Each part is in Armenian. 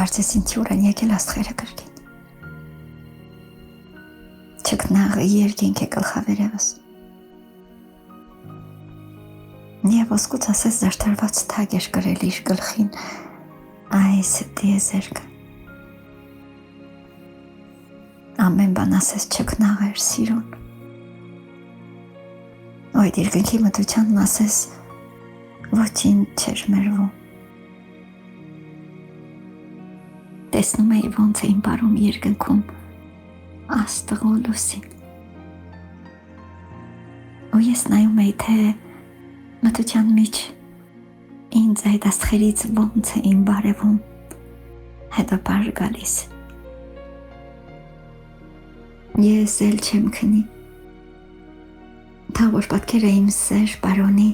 կարծես ինձ ուրան եկել աստղերը կրկին։ Չկնաղը երկինք է գլխավերևս։ Եվ ոսկուց ասես զարդարված թագ էր կրել իր գլխին այս դիեզերքը։ Ամեն բան ասես չկնաղ էր սիրուն։ Այդ երկնքի մթությանն ասես ոչինչ չէր մերվում։ Տեսնում էի ոնց էին բարում երկնքում աստղ ու լուսին։ Ու ես նայում էի, թե մթության մեջ ինձ այդ աստղերից ոնց էին բարևում, հետո բար գալիս։ Ես էլ չեմ քնի, թավոր պատկերը իմ սեր բարոնի,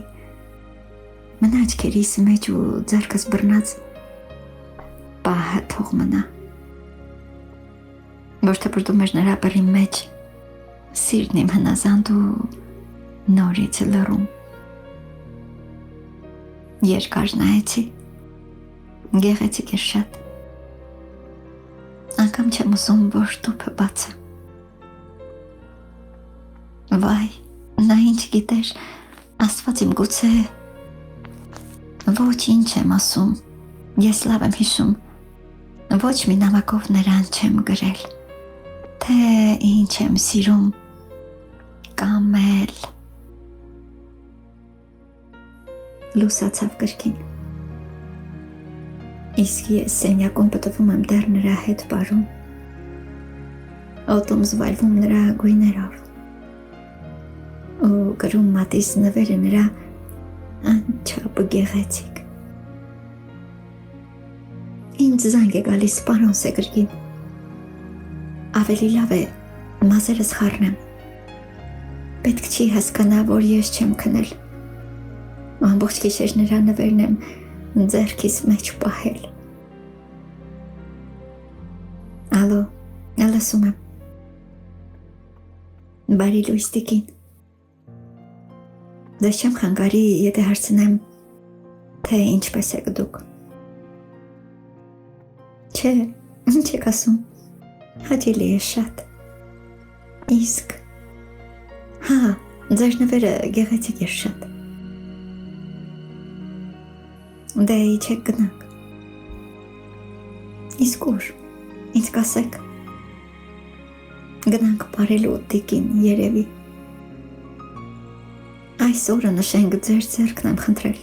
մնա աչքերիս մեջ ու ձեռքս բռնած պահը թող մնա, որ թպրտում էր նրա բռի մեջ, սիրն իմ հնազանդ ու նորից լռում։ Երկար նայեցի, գեղեցիկ էր շատ, անգամ չեմ ուզում, որ տուփը բացը։ Վայ, նա ինչ գիտեր, Աստված իմ գուցե ոչինչ եմ ասում, ես լավ եմ հիշում, ոչ մի նամակով նրան չեմ գրել, թե ինչ եմ սիրում, կամ էլ լուսացավ կրկին։ Իսկ ես սենյակում պտվում եմ դեռ նրա հետ բարում, օդում զվարվում նրա գույներով, ու գրում մատիս նվերը նրա անչափ գեղեցիկ։ Ինձ զանգ է գալիս պարոն Սեգրգին։ Ավելի լավ է մազերս խառնեմ։ Պետք չի հասկանա, որ ես չեմ քնել։ Ամբողջ գիշեր նրա նվերն եմ ձեռքիս մեջ պահել։ Ալո, լսում եմ։ Բարի լույս տիկին։ Դες չեմ խանգարի, եթե հարցնեմ, թե ինչպես եք դուք։ Չէ, ինչ եք ասում, հաճելի է շատ։ Իսկ, հա, ձեր նվերը գեղեցիկ էր շատ։ Դե իջեք գնանք։ Իսկ ուր, ինձ կասեք։ Գնանք բարելու տիկին երևի։ Այս օրը նշենք ձեր ձեռքն եմ խնդրել։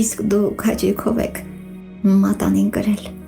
Իսկ դուք հաճույքով եք մատանին կրել։